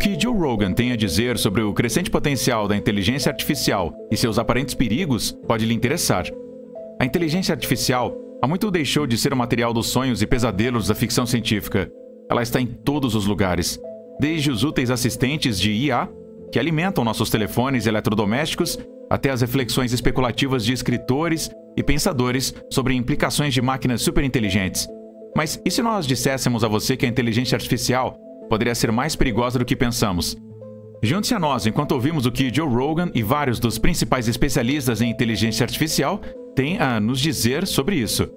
que Joe Rogan tem a dizer sobre o crescente potencial da inteligência artificial e seus aparentes perigos pode lhe interessar. A inteligência artificial há muito deixou de ser o material dos sonhos e pesadelos da ficção científica. Ela está em todos os lugares, desde os úteis assistentes de IA, que alimentam nossos telefones e eletrodomésticos, até as reflexões especulativas de escritores e pensadores sobre implicações de máquinas superinteligentes. Mas e se nós disséssemos a você que a inteligência artificial poderia ser mais perigosa do que pensamos? Junte-se a nós enquanto ouvimos o que Joe Rogan e vários dos principais especialistas em inteligência artificial têm a nos dizer sobre isso.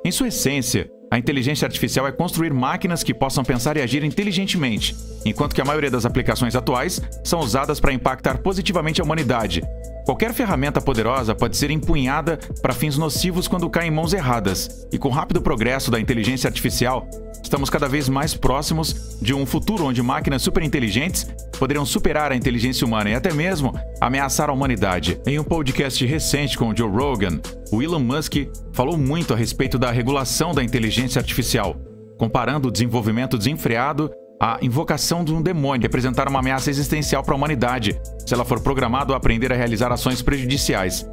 Em sua essência, a inteligência artificial é construir máquinas que possam pensar e agir inteligentemente, enquanto que a maioria das aplicações atuais são usadas para impactar positivamente a humanidade. Qualquer ferramenta poderosa pode ser empunhada para fins nocivos quando cai em mãos erradas, e com o rápido progresso da inteligência artificial, estamos cada vez mais próximos de um futuro onde máquinas superinteligentes poderão superar a inteligência humana e até mesmo ameaçar a humanidade. Em um podcast recente com o Joe Rogan, o Elon Musk falou muito a respeito da regulação da inteligência artificial, comparando o desenvolvimento desenfreado à invocação de um demônio que representar uma ameaça existencial para a humanidade, se ela for programada a aprender a realizar ações prejudiciais.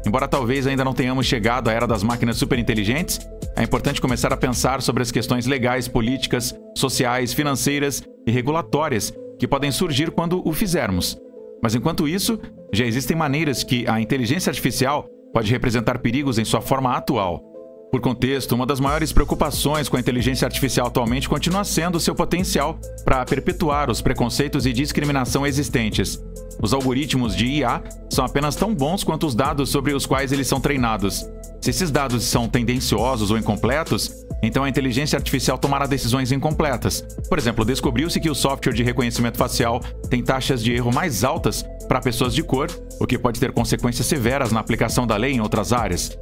Embora talvez ainda não tenhamos chegado à era das máquinas superinteligentes, é importante começar a pensar sobre as questões legais, políticas, sociais, financeiras e regulatórias que podem surgir quando o fizermos. Mas enquanto isso, já existem maneiras que a inteligência artificial pode representar perigos em sua forma atual. Por contexto, uma das maiores preocupações com a inteligência artificial atualmente continua sendo seu potencial para perpetuar os preconceitos e discriminação existentes. Os algoritmos de IA são apenas tão bons quanto os dados sobre os quais eles são treinados. Se esses dados são tendenciosos ou incompletos, então a inteligência artificial tomará decisões incompletas. Por exemplo, descobriu-se que o software de reconhecimento facial tem taxas de erro mais altas para pessoas de cor, o que pode ter consequências severas na aplicação da lei em outras áreas.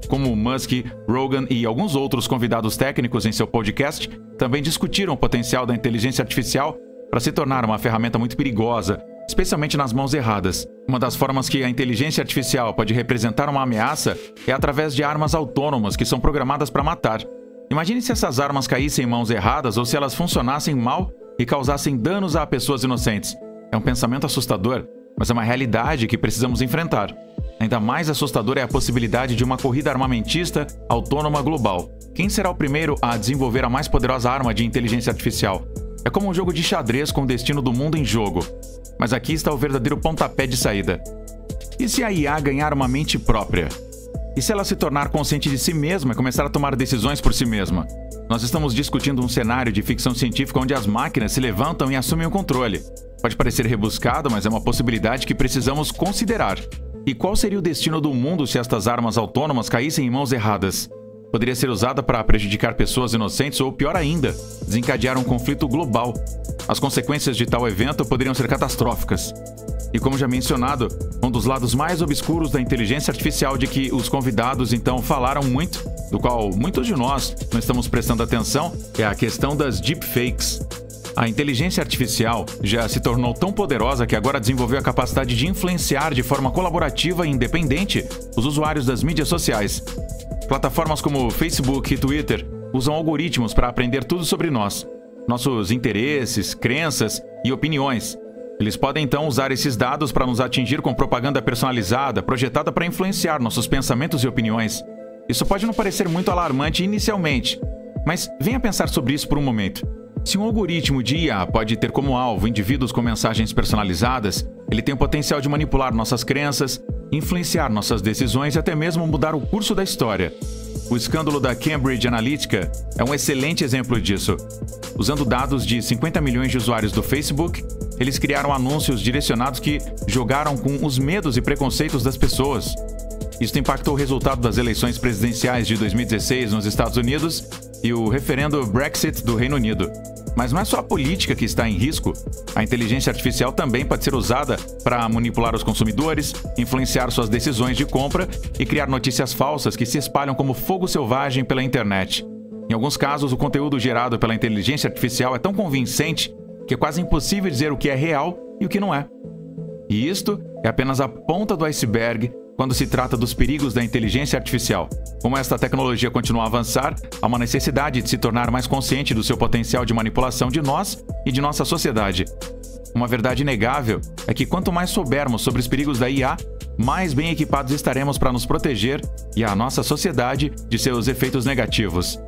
Como Musk, Rogan e alguns outros convidados técnicos em seu podcast também discutiram o potencial da inteligência artificial para se tornar uma ferramenta muito perigosa, especialmente nas mãos erradas. Uma das formas que a inteligência artificial pode representar uma ameaça é através de armas autônomas que são programadas para matar. Imagine se essas armas caíssem em mãos erradas ou se elas funcionassem mal e causassem danos a pessoas inocentes. É um pensamento assustador, mas é uma realidade que precisamos enfrentar. Ainda mais assustadora é a possibilidade de uma corrida armamentista autônoma global. Quem será o primeiro a desenvolver a mais poderosa arma de inteligência artificial? É como um jogo de xadrez com o destino do mundo em jogo. Mas aqui está o verdadeiro pontapé de saída. E se a IA ganhar uma mente própria? E se ela se tornar consciente de si mesma e começar a tomar decisões por si mesma? Nós estamos discutindo um cenário de ficção científica onde as máquinas se levantam e assumem o controle. Pode parecer rebuscado, mas é uma possibilidade que precisamos considerar. E qual seria o destino do mundo se estas armas autônomas caíssem em mãos erradas? Poderia ser usada para prejudicar pessoas inocentes ou, pior ainda, desencadear um conflito global. As consequências de tal evento poderiam ser catastróficas. E como já mencionado, um dos lados mais obscuros da inteligência artificial de que os convidados então falaram muito, do qual muitos de nós não estamos prestando atenção, é a questão das deepfakes. A inteligência artificial já se tornou tão poderosa que agora desenvolveu a capacidade de influenciar de forma colaborativa e independente os usuários das mídias sociais. Plataformas como Facebook e Twitter usam algoritmos para aprender tudo sobre nós, nossos interesses, crenças e opiniões. Eles podem então usar esses dados para nos atingir com propaganda personalizada, projetada para influenciar nossos pensamentos e opiniões. Isso pode não parecer muito alarmante inicialmente, mas venha pensar sobre isso por um momento. Se um algoritmo de IA pode ter como alvo indivíduos com mensagens personalizadas, ele tem o potencial de manipular nossas crenças, influenciar nossas decisões e até mesmo mudar o curso da história. O escândalo da Cambridge Analytica é um excelente exemplo disso. Usando dados de 50 milhões de usuários do Facebook, eles criaram anúncios direcionados que jogaram com os medos e preconceitos das pessoas. Isso impactou o resultado das eleições presidenciais de 2016 nos Estados Unidos e o referendo Brexit do Reino Unido. Mas não é só a política que está em risco. A inteligência artificial também pode ser usada para manipular os consumidores, influenciar suas decisões de compra e criar notícias falsas que se espalham como fogo selvagem pela internet. Em alguns casos, o conteúdo gerado pela inteligência artificial é tão convincente que é quase impossível dizer o que é real e o que não é. E isto é apenas a ponta do iceberg quando se trata dos perigos da inteligência artificial. Como esta tecnologia continua a avançar, há uma necessidade de se tornar mais consciente do seu potencial de manipulação de nós e de nossa sociedade. Uma verdade inegável é que quanto mais soubermos sobre os perigos da IA, mais bem equipados estaremos para nos proteger e a nossa sociedade de seus efeitos negativos.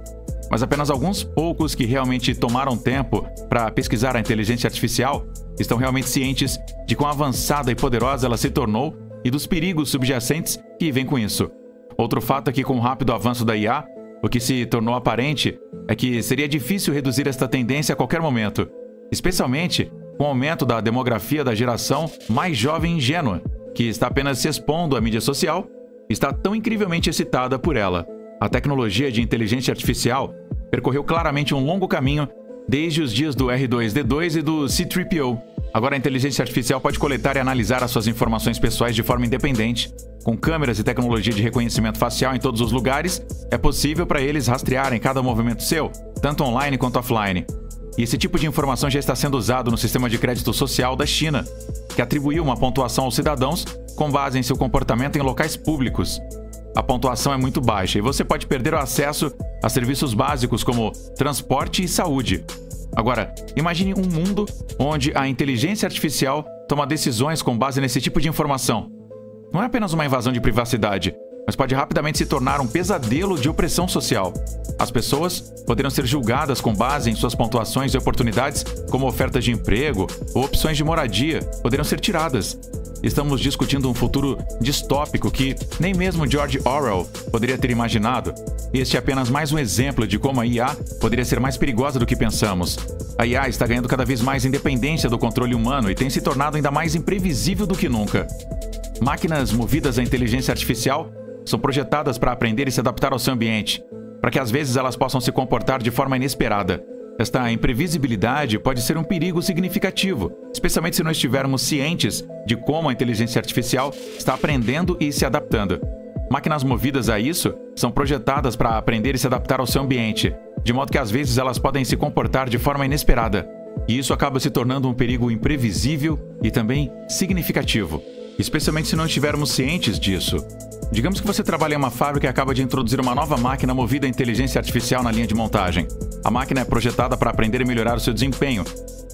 Mas apenas alguns poucos que realmente tomaram tempo para pesquisar a inteligência artificial estão realmente cientes de quão avançada e poderosa ela se tornou e dos perigos subjacentes que vêm com isso. Outro fato é que, com o rápido avanço da IA, o que se tornou aparente é que seria difícil reduzir esta tendência a qualquer momento, especialmente com o aumento da demografia da geração mais jovem e ingênua, que está apenas se expondo à mídia social e está tão incrivelmente excitada por ela. A tecnologia de inteligência artificial percorreu claramente um longo caminho desde os dias do R2-D2 e do C-3PO. Agora a inteligência artificial pode coletar e analisar as suas informações pessoais de forma independente. Com câmeras e tecnologia de reconhecimento facial em todos os lugares, é possível para eles rastrearem cada movimento seu, tanto online quanto offline. E esse tipo de informação já está sendo usado no sistema de crédito social da China, que atribuiu uma pontuação aos cidadãos com base em seu comportamento em locais públicos. A pontuação é muito baixa e você pode perder o acesso a serviços básicos como transporte e saúde. Agora, imagine um mundo onde a inteligência artificial toma decisões com base nesse tipo de informação. Não é apenas uma invasão de privacidade, mas pode rapidamente se tornar um pesadelo de opressão social. As pessoas poderão ser julgadas com base em suas pontuações e oportunidades, como ofertas de emprego ou opções de moradia, poderão ser tiradas. Estamos discutindo um futuro distópico que nem mesmo George Orwell poderia ter imaginado. Este é apenas mais um exemplo de como a IA poderia ser mais perigosa do que pensamos. A IA está ganhando cada vez mais independência do controle humano e tem se tornado ainda mais imprevisível do que nunca. Máquinas movidas à inteligência artificial são projetadas para aprender e se adaptar ao seu ambiente, para que às vezes elas possam se comportar de forma inesperada. Esta imprevisibilidade pode ser um perigo significativo, especialmente se não estivermos cientes de como a inteligência artificial está aprendendo e se adaptando. Máquinas movidas a isso são projetadas para aprender e se adaptar ao seu ambiente, de modo que às vezes elas podem se comportar de forma inesperada. E isso acaba se tornando um perigo imprevisível e também significativo, especialmente se não estivermos cientes disso. Digamos que você trabalha em uma fábrica e acaba de introduzir uma nova máquina movida a inteligência artificial na linha de montagem. A máquina é projetada para aprender e melhorar o seu desempenho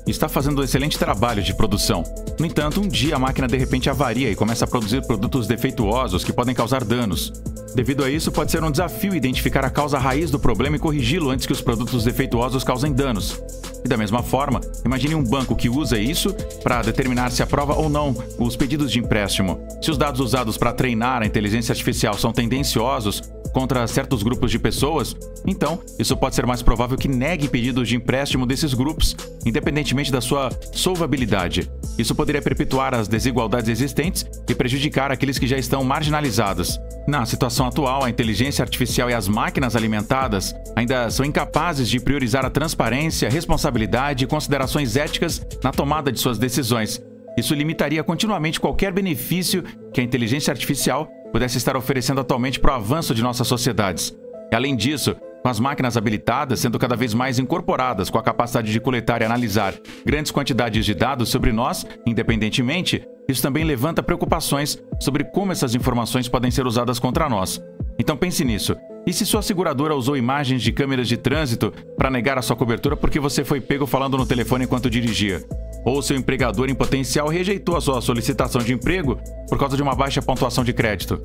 e está fazendo um excelente trabalho de produção. No entanto, um dia a máquina de repente avaria e começa a produzir produtos defeituosos que podem causar danos. Devido a isso, pode ser um desafio identificar a causa raiz do problema e corrigi-lo antes que os produtos defeituosos causem danos. E da mesma forma, imagine um banco que usa isso para determinar se aprova ou não os pedidos de empréstimo. Se os dados usados para treinar a inteligência artificial são tendenciosos contra certos grupos de pessoas, então isso pode ser mais provável que negue pedidos de empréstimo desses grupos, independentemente da sua solvabilidade. Isso poderia perpetuar as desigualdades existentes e prejudicar aqueles que já estão marginalizados. Na situação atual, a inteligência artificial e as máquinas alimentadas ainda são incapazes de priorizar a transparência, responsabilidade e considerações éticas na tomada de suas decisões. Isso limitaria continuamente qualquer benefício que a inteligência artificial pudesse estar oferecendo atualmente para o avanço de nossas sociedades. E, além disso, com as máquinas habilitadas sendo cada vez mais incorporadas com a capacidade de coletar e analisar grandes quantidades de dados sobre nós, independentemente, isso também levanta preocupações sobre como essas informações podem ser usadas contra nós. Então pense nisso. E se sua seguradora usou imagens de câmeras de trânsito para negar a sua cobertura porque você foi pego falando no telefone enquanto dirigia? Ou seu empregador em potencial rejeitou a sua solicitação de emprego por causa de uma baixa pontuação de crédito?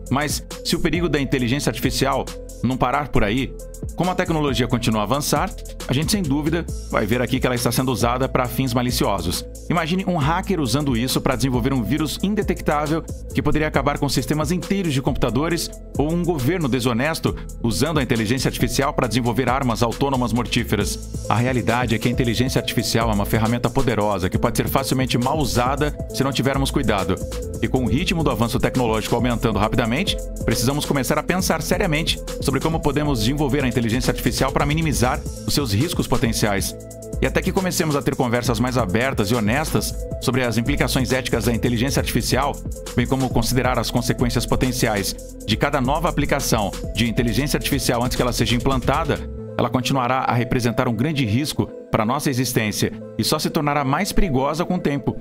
Mas, se o perigo da inteligência artificial não parar por aí, como a tecnologia continua a avançar, a gente sem dúvida vai ver aqui que ela está sendo usada para fins maliciosos. Imagine um hacker usando isso para desenvolver um vírus indetectável que poderia acabar com sistemas inteiros de computadores, ou um governo desonesto usando a inteligência artificial para desenvolver armas autônomas mortíferas. A realidade é que a inteligência artificial é uma ferramenta poderosa que pode ser facilmente mal usada se não tivermos cuidado. E com o ritmo do avanço tecnológico aumentando rapidamente, precisamos começar a pensar seriamente sobre como podemos desenvolver a inteligência artificial para minimizar os seus riscos potenciais. E até que comecemos a ter conversas mais abertas e honestas sobre as implicações éticas da inteligência artificial, bem como considerar as consequências potenciais de cada nova aplicação de inteligência artificial antes que ela seja implantada, ela continuará a representar um grande risco para a nossa existência e só se tornará mais perigosa com o tempo.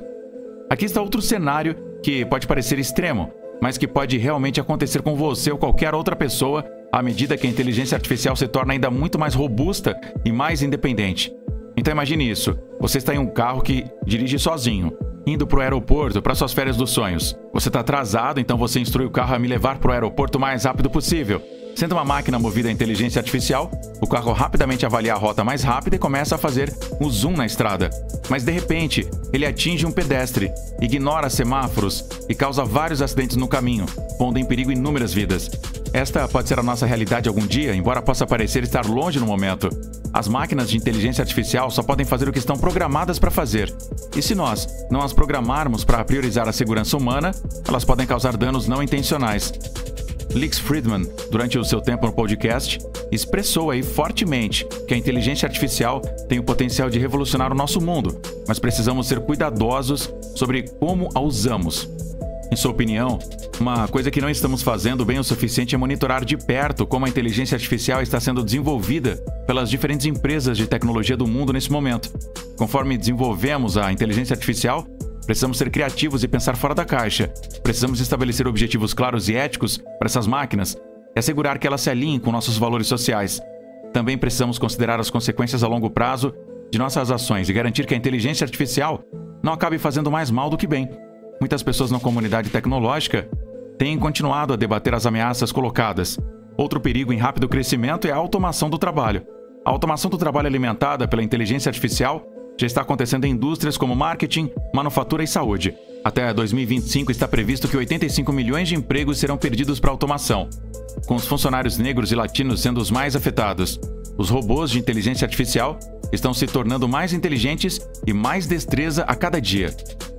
Aqui está outro cenário que pode parecer extremo, mas que pode realmente acontecer com você ou qualquer outra pessoa à medida que a inteligência artificial se torna ainda muito mais robusta e mais independente. Então imagine isso, você está em um carro que dirige sozinho, indo para o aeroporto para suas férias dos sonhos. Você está atrasado, então você instrui o carro a me levar para o aeroporto o mais rápido possível. Sendo uma máquina movida a inteligência artificial, o carro rapidamente avalia a rota mais rápida e começa a fazer um zoom na estrada. Mas de repente, ele atinge um pedestre, ignora semáforos e causa vários acidentes no caminho, pondo em perigo inúmeras vidas. Esta pode ser a nossa realidade algum dia, embora possa parecer estar longe no momento. As máquinas de inteligência artificial só podem fazer o que estão programadas para fazer. E se nós não as programarmos para priorizar a segurança humana, elas podem causar danos não intencionais. Lex Fridman, durante o seu tempo no podcast, expressou aí fortemente que a inteligência artificial tem o potencial de revolucionar o nosso mundo, mas precisamos ser cuidadosos sobre como a usamos. Em sua opinião, uma coisa que não estamos fazendo bem o suficiente é monitorar de perto como a inteligência artificial está sendo desenvolvida pelas diferentes empresas de tecnologia do mundo nesse momento. Conforme desenvolvemos a inteligência artificial, precisamos ser criativos e pensar fora da caixa. Precisamos estabelecer objetivos claros e éticos para essas máquinas e assegurar que elas se alinhem com nossos valores sociais. Também precisamos considerar as consequências a longo prazo de nossas ações e garantir que a inteligência artificial não acabe fazendo mais mal do que bem. Muitas pessoas na comunidade tecnológica têm continuado a debater as ameaças colocadas. Outro perigo em rápido crescimento é a automação do trabalho. A automação do trabalho alimentada pela inteligência artificial já está acontecendo em indústrias como marketing, manufatura e saúde. Até 2025 está previsto que 85 milhões de empregos serão perdidos para automação, com os funcionários negros e latinos sendo os mais afetados. Os robôs de inteligência artificial estão se tornando mais inteligentes e mais destreza a cada dia.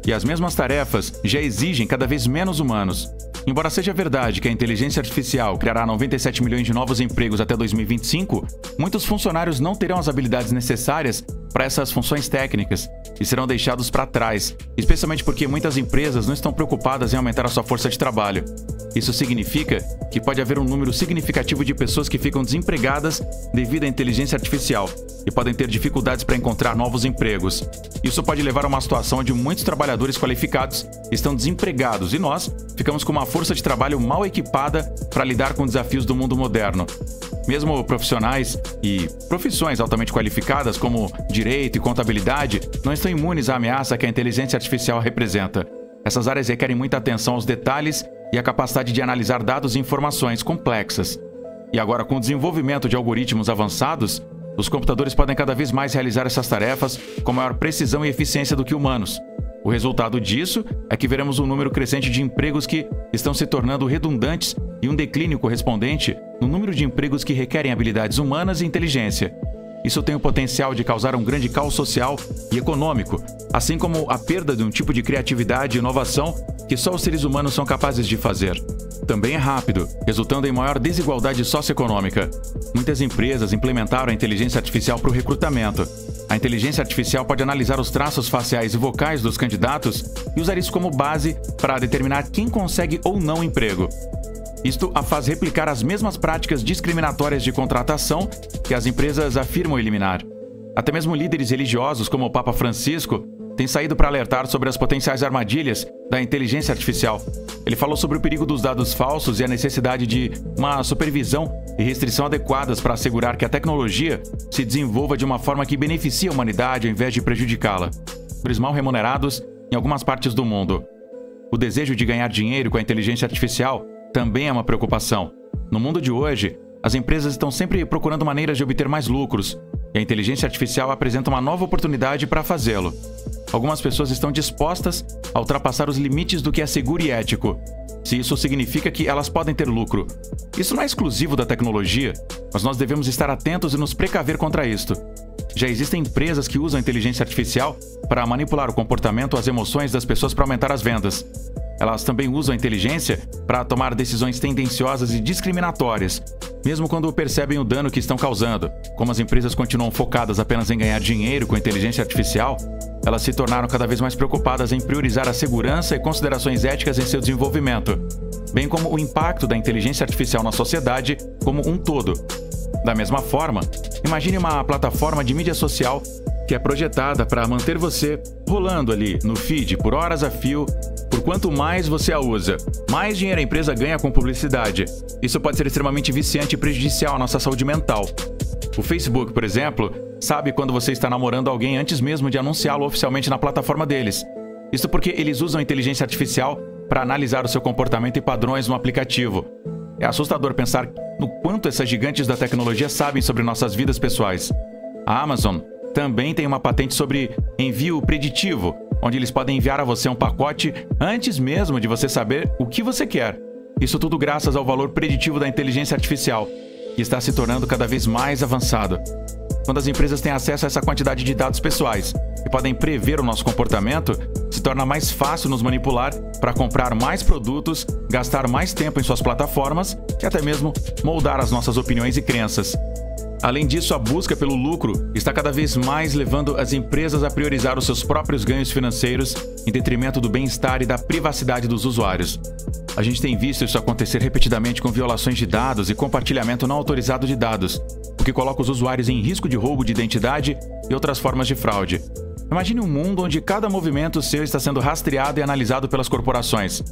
E as mesmas tarefas já exigem cada vez menos humanos. Embora seja verdade que a inteligência artificial criará 97 milhões de novos empregos até 2025, muitos funcionários não terão as habilidades necessárias para essas funções técnicas e serão deixados para trás, especialmente porque muitas empresas não estão preocupadas em aumentar a sua força de trabalho. Isso significa que pode haver um número significativo de pessoas que ficam desempregadas devido à inteligência artificial e podem ter dificuldades para encontrar novos empregos. Isso pode levar a uma situação onde muitos trabalhadores qualificados estão desempregados e nós ficamos com uma força de trabalho mal equipada para lidar com desafios do mundo moderno. Mesmo profissionais e profissões altamente qualificadas como direito e contabilidade não estão imunes à ameaça que a inteligência artificial representa. Essas áreas requerem muita atenção aos detalhes e a capacidade de analisar dados e informações complexas. E agora, com o desenvolvimento de algoritmos avançados, os computadores podem cada vez mais realizar essas tarefas com maior precisão e eficiência do que humanos. O resultado disso é que veremos um número crescente de empregos que estão se tornando redundantes e um declínio correspondente no número de empregos que requerem habilidades humanas e inteligência. Isso tem o potencial de causar um grande caos social e econômico, assim como a perda de um tipo de criatividade e inovação que só os seres humanos são capazes de fazer. Também é rápido, resultando em maior desigualdade socioeconômica. Muitas empresas implementaram a inteligência artificial para o recrutamento. A inteligência artificial pode analisar os traços faciais e vocais dos candidatos e usar isso como base para determinar quem consegue ou não emprego. Isto a faz replicar as mesmas práticas discriminatórias de contratação que as empresas afirmam eliminar. Até mesmo líderes religiosos como o Papa Francisco têm saído para alertar sobre as potenciais armadilhas da inteligência artificial. Ele falou sobre o perigo dos dados falsos e a necessidade de uma supervisão e restrição adequadas para assegurar que a tecnologia se desenvolva de uma forma que beneficie a humanidade ao invés de prejudicá-la. Trabalhadores mal remunerados em algumas partes do mundo. O desejo de ganhar dinheiro com a inteligência artificial também é uma preocupação. No mundo de hoje, as empresas estão sempre procurando maneiras de obter mais lucros, e a inteligência artificial apresenta uma nova oportunidade para fazê-lo. Algumas pessoas estão dispostas a ultrapassar os limites do que é seguro e ético, se isso significa que elas podem ter lucro. Isso não é exclusivo da tecnologia, mas nós devemos estar atentos e nos precaver contra isto. Já existem empresas que usam a inteligência artificial para manipular o comportamento ou as emoções das pessoas para aumentar as vendas. Elas também usam a inteligência para tomar decisões tendenciosas e discriminatórias, mesmo quando percebem o dano que estão causando. Como as empresas continuam focadas apenas em ganhar dinheiro com a inteligência artificial, elas se tornaram cada vez mais preocupadas em priorizar a segurança e considerações éticas em seu desenvolvimento, bem como o impacto da inteligência artificial na sociedade como um todo. Da mesma forma, imagine uma plataforma de mídia social que é projetada para manter você rolando ali no feed por horas a fio, por por quanto mais você a usa, mais dinheiro a empresa ganha com publicidade. Isso pode ser extremamente viciante e prejudicial à nossa saúde mental. O Facebook, por exemplo, sabe quando você está namorando alguém antes mesmo de anunciá-lo oficialmente na plataforma deles. Isso porque eles usam inteligência artificial para analisar o seu comportamento e padrões no aplicativo. É assustador pensar no quanto essas gigantes da tecnologia sabem sobre nossas vidas pessoais. A Amazon também tem uma patente sobre envio preditivo, onde eles podem enviar a você um pacote antes mesmo de você saber o que você quer. Isso tudo graças ao valor preditivo da inteligência artificial, que está se tornando cada vez mais avançado. Quando as empresas têm acesso a essa quantidade de dados pessoais e podem prever o nosso comportamento, se torna mais fácil nos manipular para comprar mais produtos, gastar mais tempo em suas plataformas e até mesmo moldar as nossas opiniões e crenças. Além disso, a busca pelo lucro está cada vez mais levando as empresas a priorizar os seus próprios ganhos financeiros em detrimento do bem-estar e da privacidade dos usuários. A gente tem visto isso acontecer repetidamente com violações de dados e compartilhamento não autorizado de dados, o que coloca os usuários em risco de roubo de identidade e outras formas de fraude. Imagine um mundo onde cada movimento seu está sendo rastreado e analisado pelas corporações.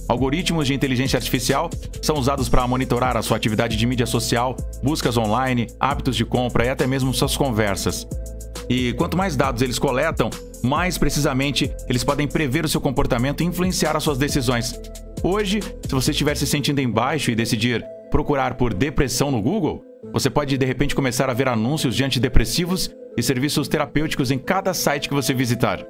Algoritmos de inteligência artificial são usados para monitorar a sua atividade de mídia social, buscas online, hábitos de compra e até mesmo suas conversas. E quanto mais dados eles coletam, mais precisamente eles podem prever o seu comportamento e influenciar as suas decisões. Hoje, se você estiver se sentindo embaixo e decidir procurar por depressão no Google, você pode de repente começar a ver anúncios de antidepressivos e serviços terapêuticos em cada site que você visitar.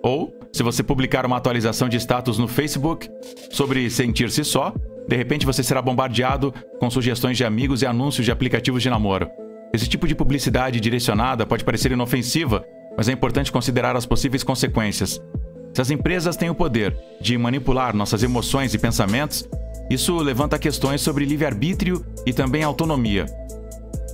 Ou, se você publicar uma atualização de status no Facebook sobre sentir-se só, de repente você será bombardeado com sugestões de amigos e anúncios de aplicativos de namoro. Esse tipo de publicidade direcionada pode parecer inofensiva, mas é importante considerar as possíveis consequências. Se as empresas têm o poder de manipular nossas emoções e pensamentos, isso levanta questões sobre livre-arbítrio e também autonomia.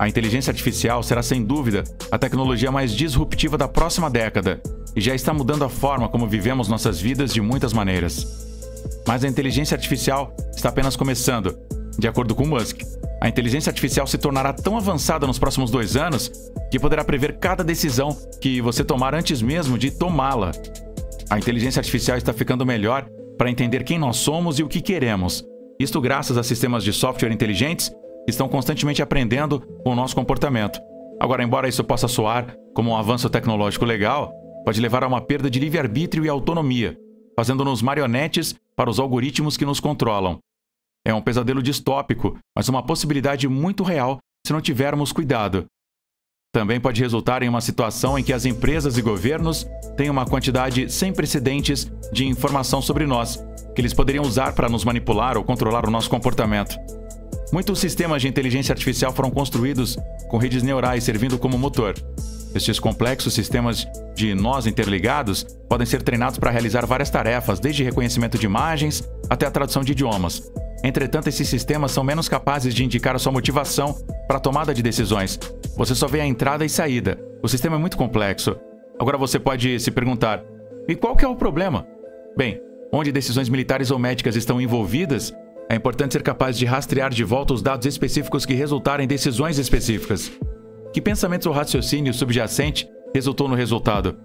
A inteligência artificial será, sem dúvida, a tecnologia mais disruptiva da próxima década e já está mudando a forma como vivemos nossas vidas de muitas maneiras. Mas a inteligência artificial está apenas começando. De acordo com Musk, a inteligência artificial se tornará tão avançada nos próximos 2 anos que poderá prever cada decisão que você tomar antes mesmo de tomá-la. A inteligência artificial está ficando melhor para entender quem nós somos e o que queremos. Isto graças a sistemas de software inteligentes que estão constantemente aprendendo com o nosso comportamento. Agora, embora isso possa soar como um avanço tecnológico legal, pode levar a uma perda de livre-arbítrio e autonomia, fazendo-nos marionetes para os algoritmos que nos controlam. É um pesadelo distópico, mas uma possibilidade muito real se não tivermos cuidado. Também pode resultar em uma situação em que as empresas e governos têm uma quantidade sem precedentes de informação sobre nós, que eles poderiam usar para nos manipular ou controlar o nosso comportamento. Muitos sistemas de inteligência artificial foram construídos com redes neurais servindo como motor. Estes complexos sistemas de nós interligados podem ser treinados para realizar várias tarefas, desde reconhecimento de imagens até a tradução de idiomas. Entretanto, esses sistemas são menos capazes de indicar a sua motivação para a tomada de decisões. Você só vê a entrada e saída. O sistema é muito complexo. Agora você pode se perguntar, e qual que é o problema? Bem, onde decisões militares ou médicas estão envolvidas, é importante ser capaz de rastrear de volta os dados específicos que resultaram em decisões específicas. Que pensamentos ou raciocínio subjacente resultou no resultado?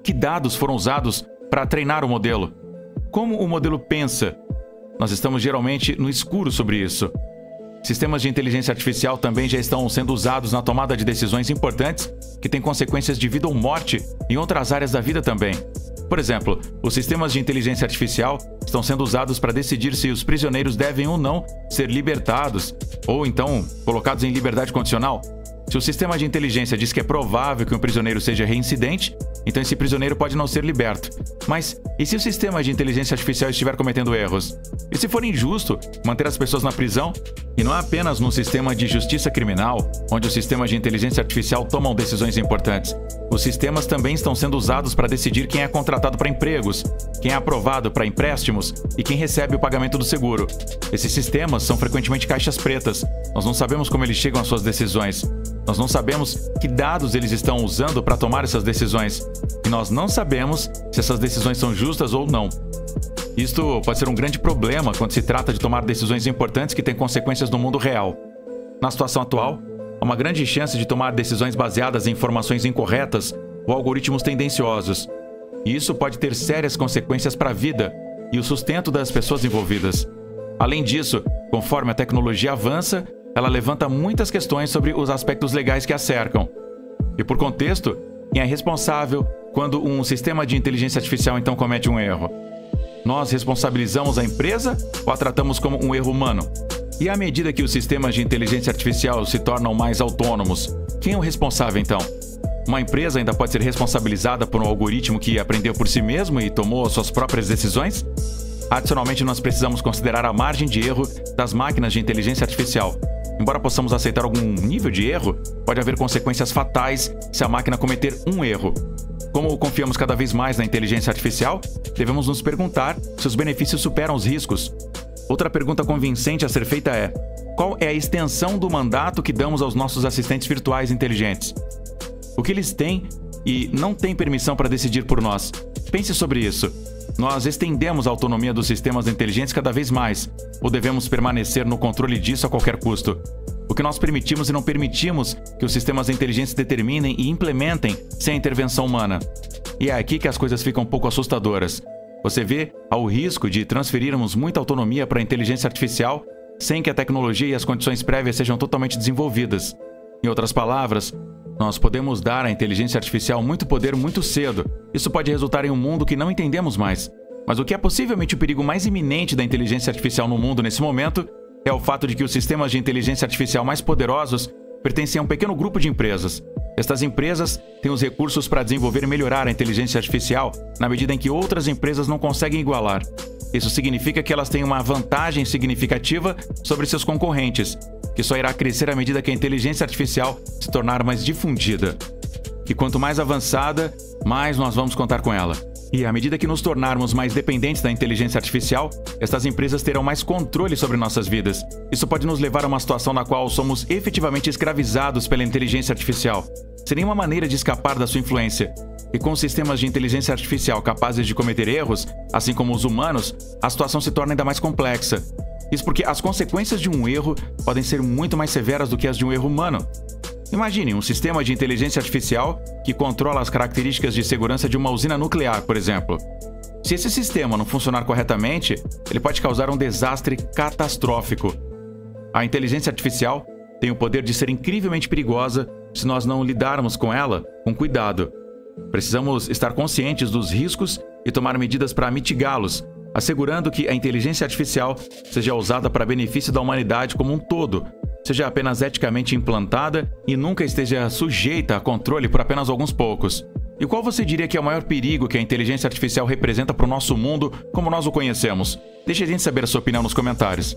Que dados foram usados para treinar o modelo? Como o modelo pensa? Nós estamos geralmente no escuro sobre isso. Sistemas de inteligência artificial também já estão sendo usados na tomada de decisões importantes que têm consequências de vida ou morte em outras áreas da vida também. Por exemplo, os sistemas de inteligência artificial estão sendo usados para decidir se os prisioneiros devem ou não ser libertados, ou então colocados em liberdade condicional. Se o sistema de inteligência diz que é provável que um prisioneiro seja reincidente, então esse prisioneiro pode não ser liberto. Mas e se o sistema de inteligência artificial estiver cometendo erros? E se for injusto manter as pessoas na prisão? E não é apenas no sistema de justiça criminal, onde os sistemas de inteligência artificial tomam decisões importantes. Os sistemas também estão sendo usados para decidir quem é contratado para empregos, quem é aprovado para empréstimos e quem recebe o pagamento do seguro. Esses sistemas são frequentemente caixas pretas. Nós não sabemos como eles chegam às suas decisões. Nós não sabemos que dados eles estão usando para tomar essas decisões. E nós não sabemos se essas decisões são justas ou não. Isto pode ser um grande problema quando se trata de tomar decisões importantes que têm consequências no mundo real. Na situação atual, há uma grande chance de tomar decisões baseadas em informações incorretas ou algoritmos tendenciosos. e isso pode ter sérias consequências para a vida e o sustento das pessoas envolvidas. Além disso, conforme a tecnologia avança, ela levanta muitas questões sobre os aspectos legais que a cercam. E por contexto, quem é responsável quando um sistema de inteligência artificial então comete um erro? Nós responsabilizamos a empresa ou a tratamos como um erro humano? E à medida que os sistemas de inteligência artificial se tornam mais autônomos, quem é o responsável então? Uma empresa ainda pode ser responsabilizada por um algoritmo que aprendeu por si mesmo e tomou suas próprias decisões? Adicionalmente, nós precisamos considerar a margem de erro das máquinas de inteligência artificial. Embora possamos aceitar algum nível de erro, pode haver consequências fatais se a máquina cometer um erro. Como confiamos cada vez mais na inteligência artificial, devemos nos perguntar se os benefícios superam os riscos. Outra pergunta convincente a ser feita é: qual é a extensão do mandato que damos aos nossos assistentes virtuais inteligentes? O que eles têm e não têm permissão para decidir por nós? Pense sobre isso. Nós estendemos a autonomia dos sistemas inteligentes cada vez mais, ou devemos permanecer no controle disso a qualquer custo? O que nós permitimos e não permitimos que os sistemas inteligentes determinem e implementem sem a intervenção humana? E é aqui que as coisas ficam um pouco assustadoras. Você vê ao risco de transferirmos muita autonomia para a inteligência artificial sem que a tecnologia e as condições prévias sejam totalmente desenvolvidas. Em outras palavras, nós podemos dar à inteligência artificial muito poder muito cedo. Isso pode resultar em um mundo que não entendemos mais. Mas o que é possivelmente o perigo mais iminente da inteligência artificial no mundo nesse momento é o fato de que os sistemas de inteligência artificial mais poderosos pertencem a um pequeno grupo de empresas. Estas empresas têm os recursos para desenvolver e melhorar a inteligência artificial na medida em que outras empresas não conseguem igualar. Isso significa que elas têm uma vantagem significativa sobre seus concorrentes, que só irá crescer à medida que a inteligência artificial se tornar mais difundida. E quanto mais avançada, mais nós vamos contar com ela. E à medida que nos tornarmos mais dependentes da inteligência artificial, estas empresas terão mais controle sobre nossas vidas. Isso pode nos levar a uma situação na qual somos efetivamente escravizados pela inteligência artificial, sem nenhuma maneira de escapar da sua influência. E com sistemas de inteligência artificial capazes de cometer erros, assim como os humanos, a situação se torna ainda mais complexa. Isso porque as consequências de um erro podem ser muito mais severas do que as de um erro humano. Imagine um sistema de inteligência artificial que controla as características de segurança de uma usina nuclear, por exemplo. Se esse sistema não funcionar corretamente, ele pode causar um desastre catastrófico. A inteligência artificial tem o poder de ser incrivelmente perigosa se nós não lidarmos com ela com cuidado. Precisamos estar conscientes dos riscos e tomar medidas para mitigá-los, assegurando que a inteligência artificial seja usada para benefício da humanidade como um todo, seja apenas eticamente implantada e nunca esteja sujeita a controle por apenas alguns poucos. E qual você diria que é o maior perigo que a inteligência artificial representa para o nosso mundo como nós o conhecemos? Deixe a gente saber a sua opinião nos comentários.